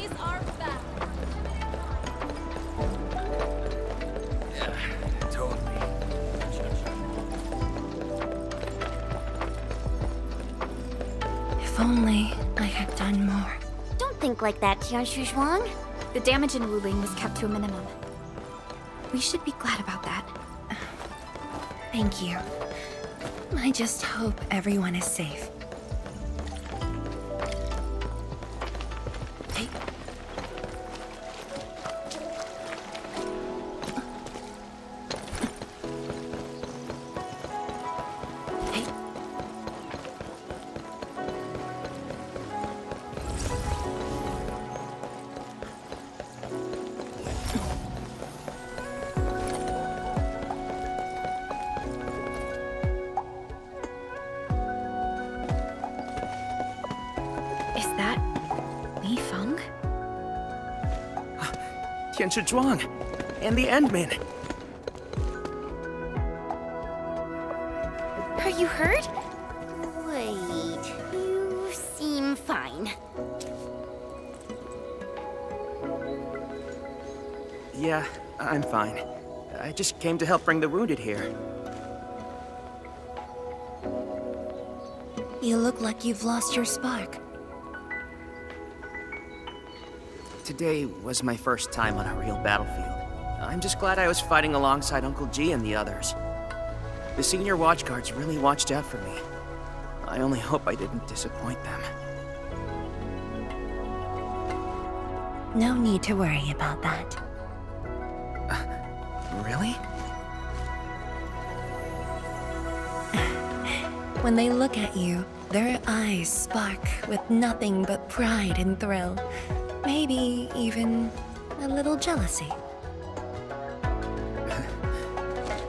days are back. Yeah, totally. If only I had done more. Don't think like that, Tianshu Zhuang. The damage in Wuling was kept to a minimum. We should be glad about that. Thank you. I just hope everyone is safe. Hey. Hey. Is that Li Feng? Tianshi Zhuang and the Endman. Are you hurt? Wait, you seem fine. Yeah, I'm fine. I just came to help bring the wounded here. You look like you've lost your spark. Today was my first time on a real battlefield. I'm just glad I was fighting alongside Uncle G and the others. The senior watchguards really watched out for me. I only hope I didn't disappoint them. No need to worry about that. Really? When they look at you, their eyes spark with nothing but pride and thrill. Maybe even a little jealousy.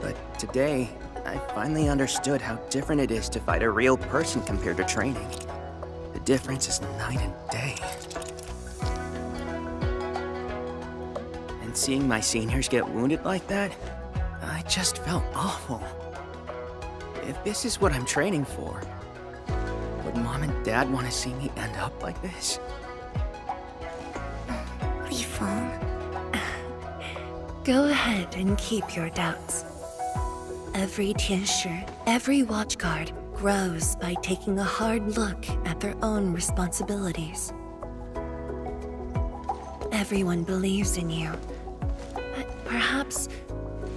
But today, I finally understood how different it is to fight a real person compared to training. The difference is night and day. And seeing my seniors get wounded like that, I just felt awful. If this is what I'm training for, would Mom and Dad want to see me end up like this? Li Feng. Go ahead and keep your doubts. Every Tianshu, every watchguard grows by taking a hard look at their own responsibilities. Everyone believes in you. But perhaps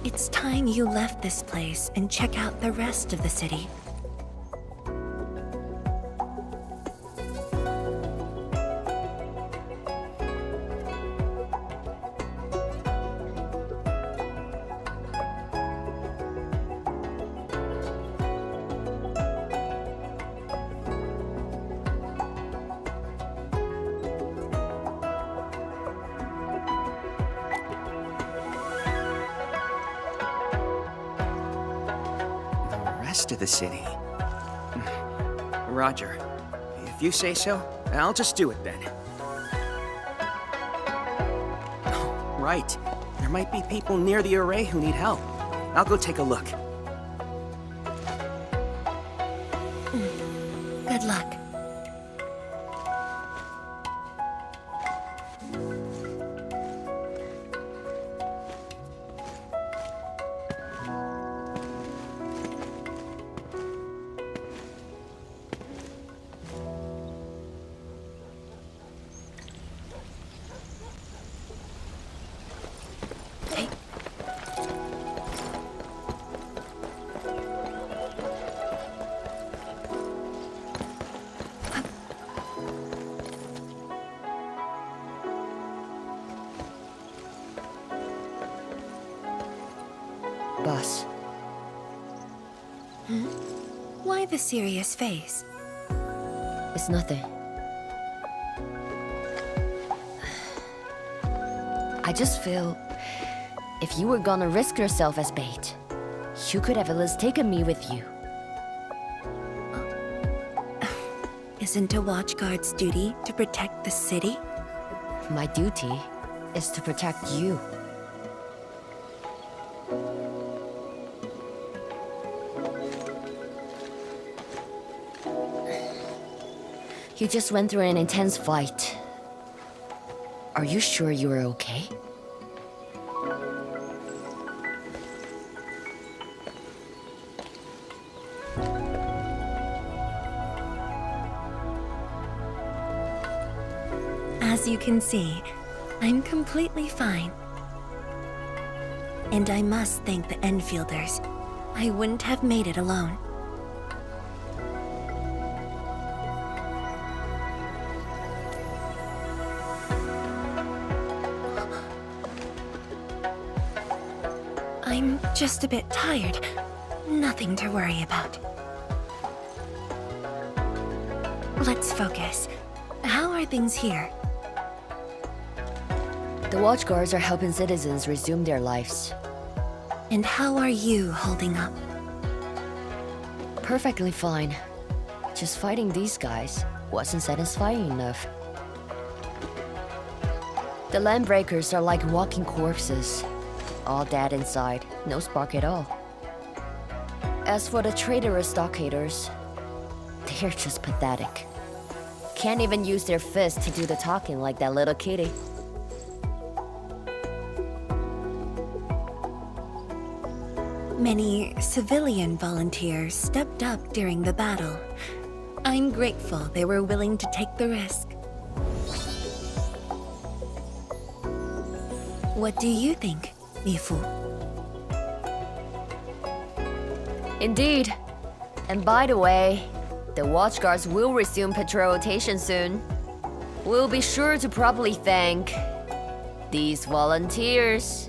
it's time you left this place and check out the rest of the city. Rest of the city. Roger. If you say so, I'll just do it then. Oh, right. There might be people near the array who need help. I'll go take a look. Good luck. Bus. Why the serious face? It's nothing. I just feel if you were gonna risk yourself as bait, you could have at least taken me with you. Isn't a watchguard's duty to protect the city? My duty is to protect you. You just went through an intense fight. Are you sure you're okay? As you can see, I'm completely fine. And I must thank the Enfielders. I wouldn't have made it alone. I'm just a bit tired. Nothing to worry about. Let's focus. How are things here? The watchguards are helping citizens resume their lives. And how are you holding up? Perfectly fine. Just fighting these guys wasn't satisfying enough. The landbreakers are like walking corpses. All dead inside, no spark at all. As for the traitorous stockaders, they're just pathetic. Can't even use their fists to do the talking like that little kitty. Many civilian volunteers stepped up during the battle. I'm grateful they were willing to take the risk. What do you think, Mifu? Indeed. And by the way, the watchguards will resume patrol rotation soon. We'll be sure to properly thank these volunteers.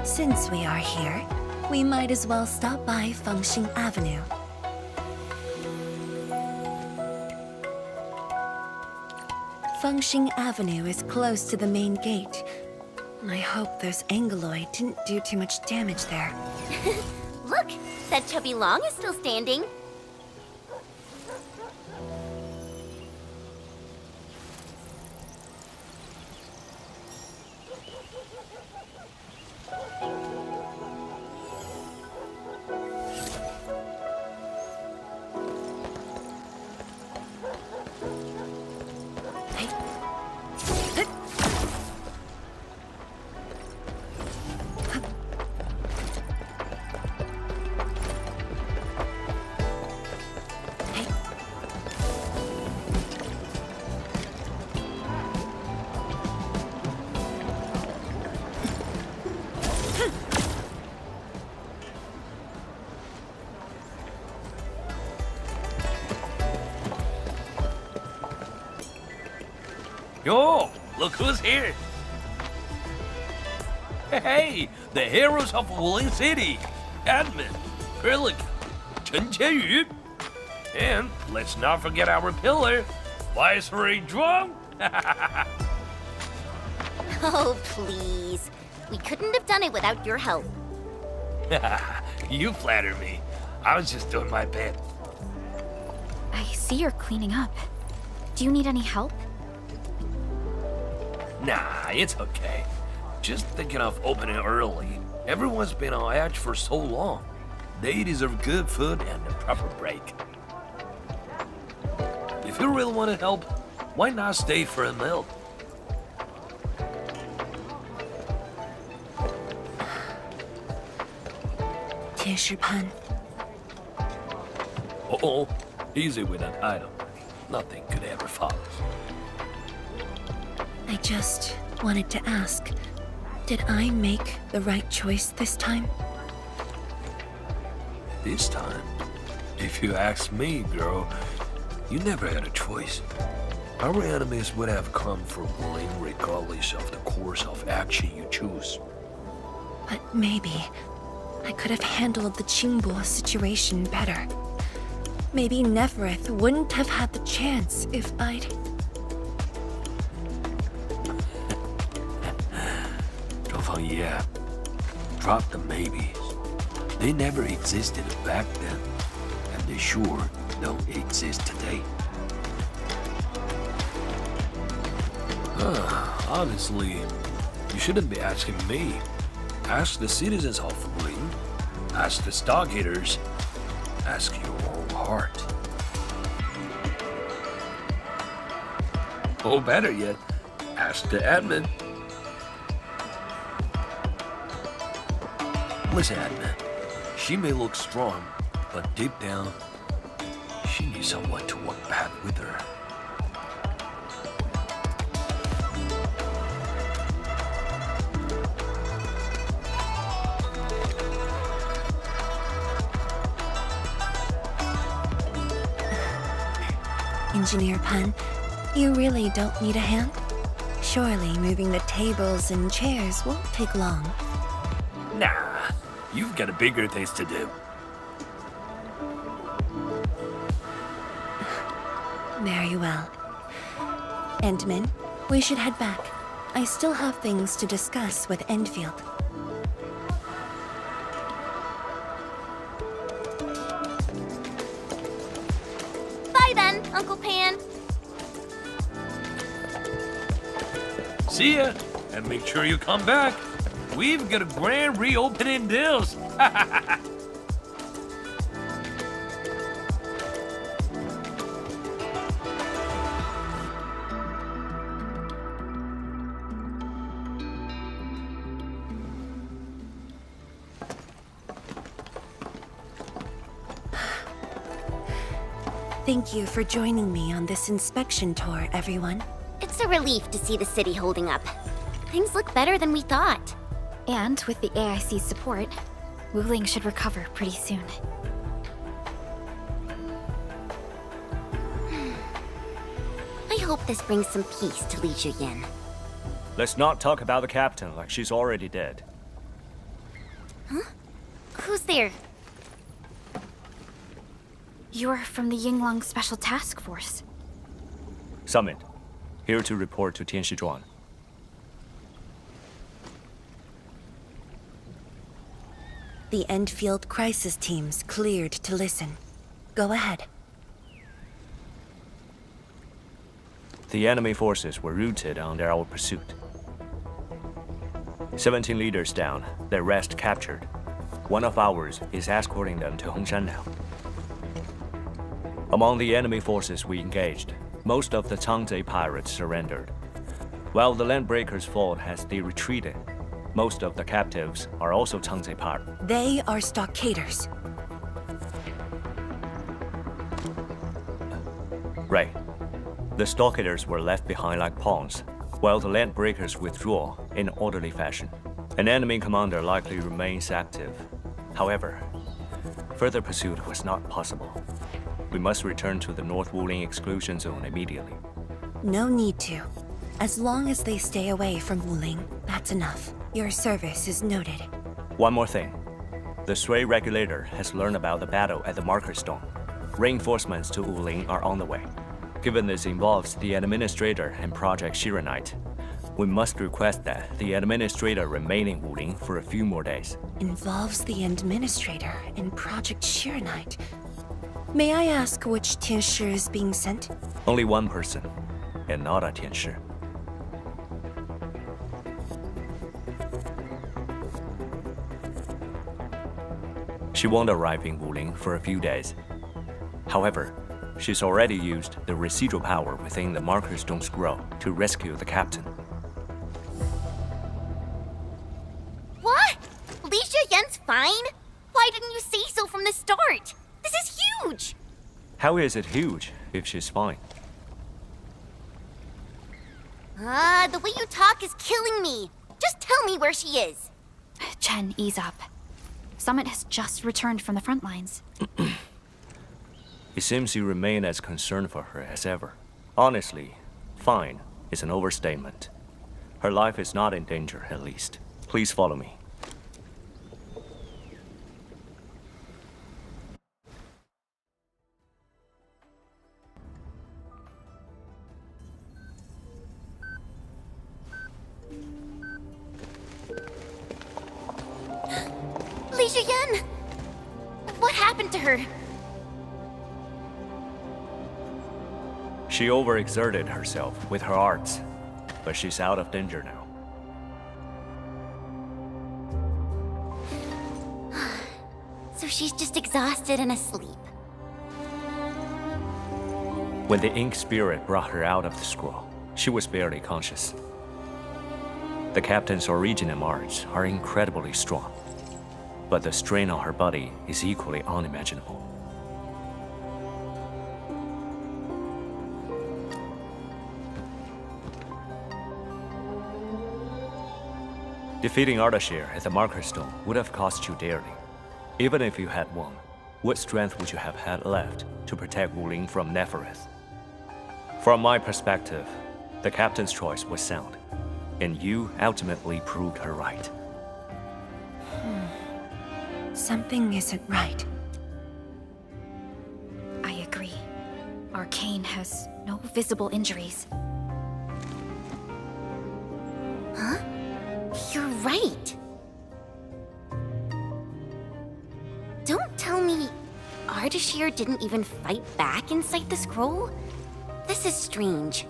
Since we are here, we might as well stop by Fengxing Avenue. Fengxing Avenue is close to the main gate. I hope those Angeloid didn't do too much damage there. Look, that chubby Long is still standing. Yo, look who's here. Hey, the heroes of Wuling City. Admin, Krillin, Chen Qianyu. And let's not forget our pillar, Viceroy Zhuang. Oh, please. We couldn't have done it without your help. You flatter me. I was just doing my bit. I see you're cleaning up. Do you need any help? Nah, it's okay. Just thinking of opening early. Everyone's been on edge for so long. They deserve good food and a proper break. If you really want to help, why not stay for a meal? Tianshi-pan. Uh-oh, easy with that item. Nothing could ever follow. I just wanted to ask, did I make the right choice this time? This time, if you ask me, girl, you never had a choice. Our enemies would have come for Wuling regardless of the course of action you choose. But maybe I could have handled the Qingbo situation better. Maybe Nefereth wouldn't have had the chance if I'd... Yeah, drop the maybes. They never existed back then. they sure don't exist today. Honestly, you shouldn't be asking me. Ask the citizens of Wuling. Ask the stockholders. Ask your own heart. Or better yet, ask the admin. Listen, admin. She may look strong, but deep down, she needs someone to walk back with her. Engineer Pan, you really don't need a hand? Surely moving the tables and chairs won't take long. Nah, you've got bigger things to do. Very well. Endman, we should head back. I still have things to discuss with Endfield. Bye then, Uncle Pan. See ya, and make sure you come back. We've got a grand reopening deals. Thank you for joining me on this inspection tour, everyone. It's a relief to see the city holding up. Things look better than we thought. And with the AIC's support, Wuling should recover pretty soon. I hope this brings some peace to Li Zhiyan. Let's not talk about the captain like she's already dead. Who's there? You're from the Yinglong Special Task Force. Summit, here to report to Tianshizhuan. The Endfield crisis team's cleared to listen. Go ahead. The enemy forces were routed under our pursuit. 17 leaders down, the rest captured. One of ours is escorting them to Hongshan now. Among the enemy forces we engaged, most of the Changzhe pirates surrendered. While the Landbreakers fought as they retreated, most of the captives are also Changzhe pirates. They are stockaders. Right. The stockaders were left behind like pawns, while the Landbreakers withdraw in orderly fashion. An enemy commander likely remains active. However, further pursuit was not possible. We must return to the North Wuling exclusion zone immediately. No need to. As long as they stay away from Wuling, that's enough. Your service is noted. One more thing. The Sui regulator has learned about the battle at the Marker Stone. Reinforcements to Wuling are on the way. Given this involves the Administrator and Project Shiranite, we must request that the Administrator remain in Wuling for a few more days. Involves the Administrator and Project Shiranite. May I ask which Tianshi is being sent? Only one person, and not a Tianshi. She won't arrive in Wuling for a few days. However, she's already used the residual power within the Marker Stone scroll to rescue the captain. What? Li Zhiyan's fine? Why didn't you say so from the start? This is huge! How is it huge if she's fine? The way you talk is killing me. Just tell me where she is. Chen, ease up. Summit has just returned from the front lines. It seems you remain as concerned for her as ever. Honestly, fine is an overstatement. Her life is not in danger, at least. Please follow me. Li Zhiyan! What happened to her? She overexerted herself with her arts, but she's out of danger now. So she's just exhausted and asleep. When the ink spirit brought her out of the scroll, she was barely conscious. The captain's Originium arts are incredibly strong, but the strain on her body is equally unimaginable. Defeating Ardashir at the Marker Stone would have cost you dearly. Even if you had won, what strength would you have had left to protect Wuling from Nefereth? From my perspective, the captain's choice was sound, and you ultimately proved her right. Something isn't right. I agree. Arcane has no visible injuries. Huh? You're right. Don't tell me Ardashir didn't even fight back inside the scroll? This is strange.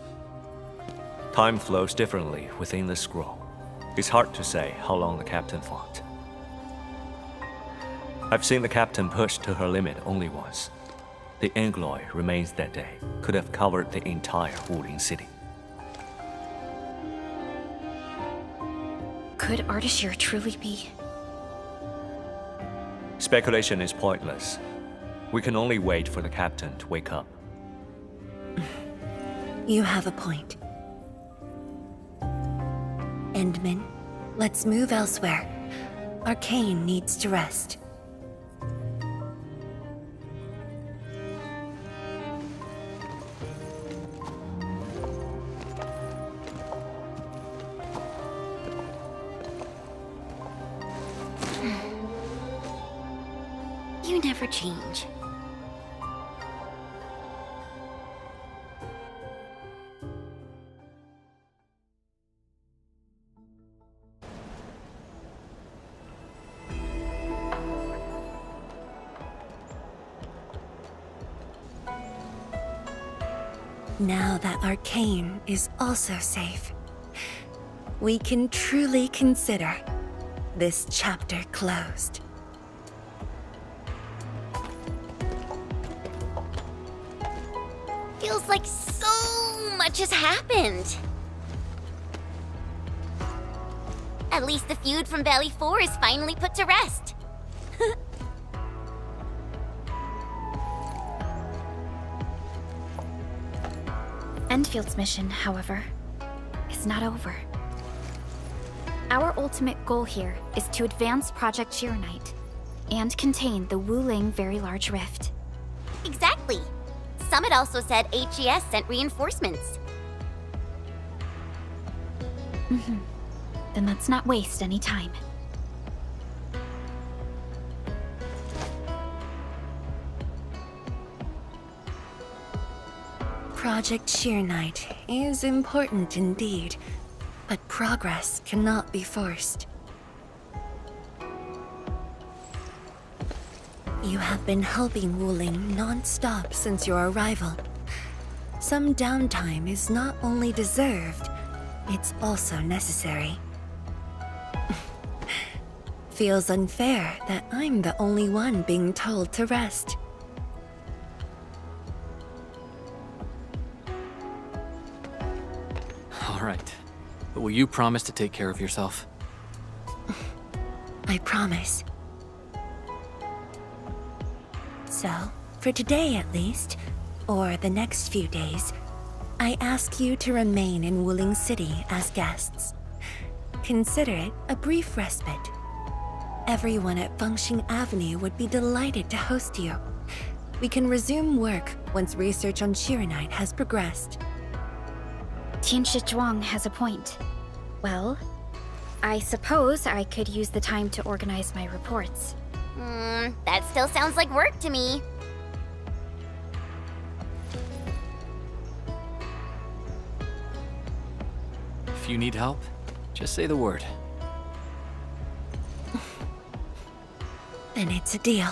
Time flows differently within the scroll. It's hard to say how long the captain fought. I've seen the captain push to her limit only once. The Angloy remains that day could have covered the entire Wuling city. Could Ardashir truly be? Speculation is pointless. We can only wait for the captain to wake up. You have a point. Endman, let's move elsewhere. Arcane needs to rest. You never change. Now that Arcane is also safe, we can truly consider this chapter closed. Feels like so much has happened. At least the feud from Valley 4 is finally put to rest. Endfield's mission, however, is not over. Our ultimate goal here is to advance Project Arknight and contain the Wuling Very Large Rift. Exactly. Summit also said HES sent reinforcements. Then let's not waste any time. Project Arknight is important indeed, but progress cannot be forced. You have been helping Wuling non-stop since your arrival. Some downtime is not only deserved, it's also necessary. Feels unfair that I'm the only one being told to rest. All right. But will you promise to take care of yourself? I promise. So, for today at least, or the next few days, I ask you to remain in Wuling City as guests. Consider it a brief respite. Everyone at Fengxing Avenue would be delighted to host you. We can resume work once research on Arknight has progressed. Tianshi Zhuang has a point. Well, I suppose I could use the time to organize my reports. That still sounds like work to me. If you need help, just say the word. Then it's a deal.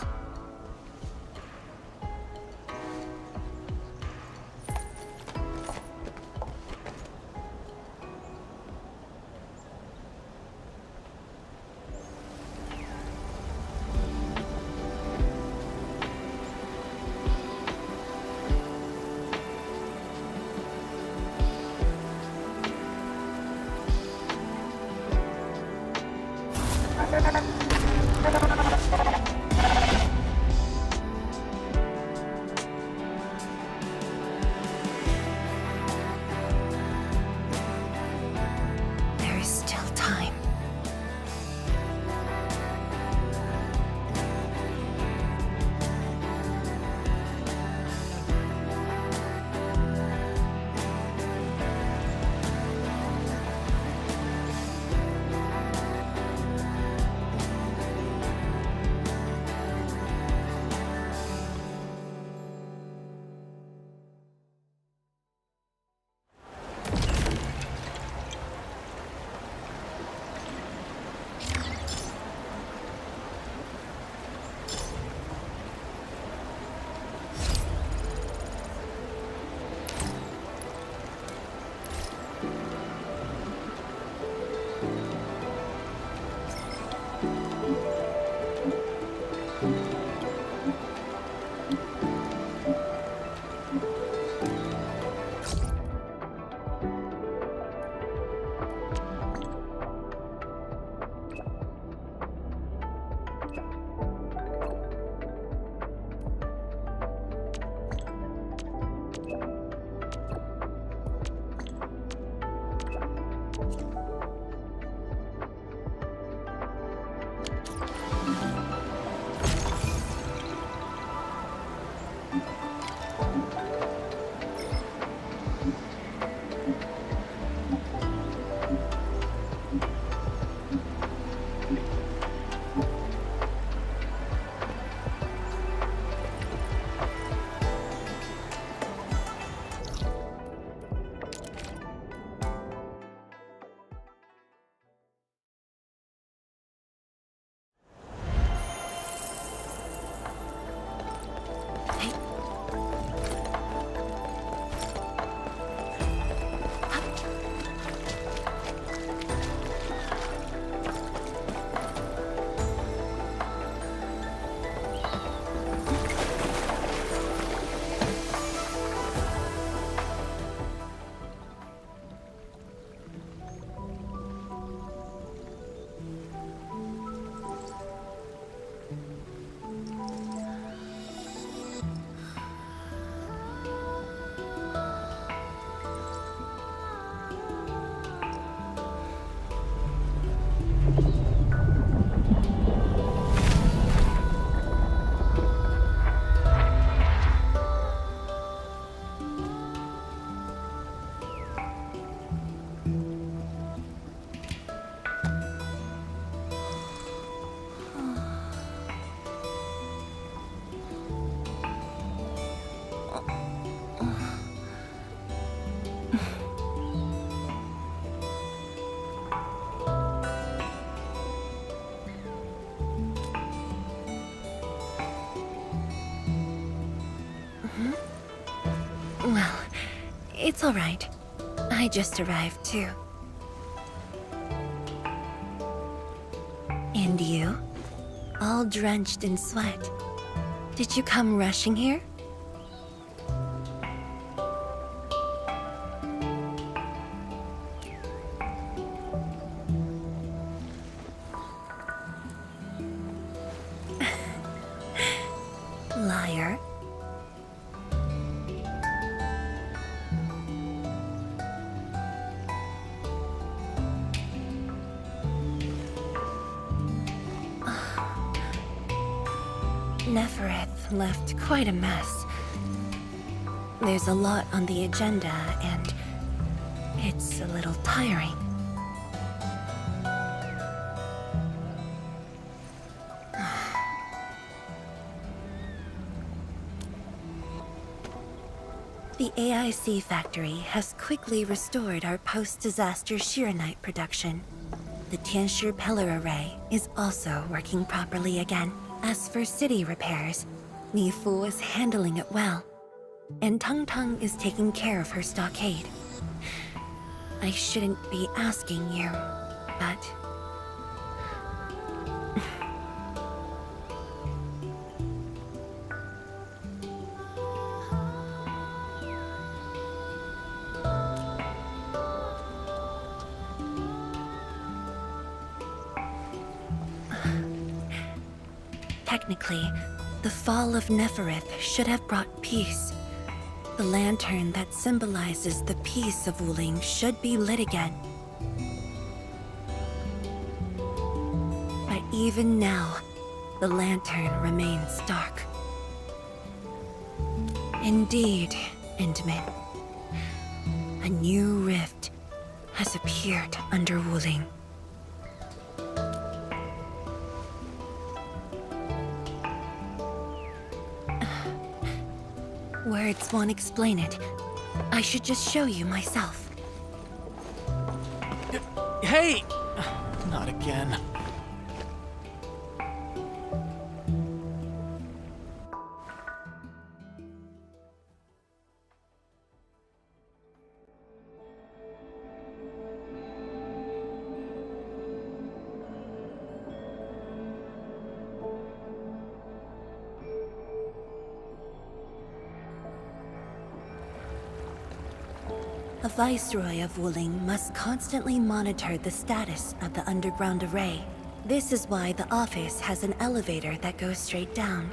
Well, it's all right. I just arrived, too. And you? All drenched in sweat. Did you come rushing here? Liar. Nefereth left quite a mess. There's a lot on the agenda, and it's a little tiring. The AIC factory has quickly restored our post-disaster Shiranite production. The Tianshi pillar array is also working properly again. As for city repairs, Mi Fu is handling it well, and Tung Tung is taking care of her stockade. I shouldn't be asking you, but... Technically, the fall of Nefereth should have brought peace. The lantern that symbolizes the peace of Wuling should be lit again. But even now, the lantern remains dark. Indeed, Endmin. A new rift has appeared under Wuling. Words won't explain it. I should just show you myself. Hey! Not again. A Viceroy of Wuling must constantly monitor the status of the underground array. This is why the office has an elevator that goes straight down.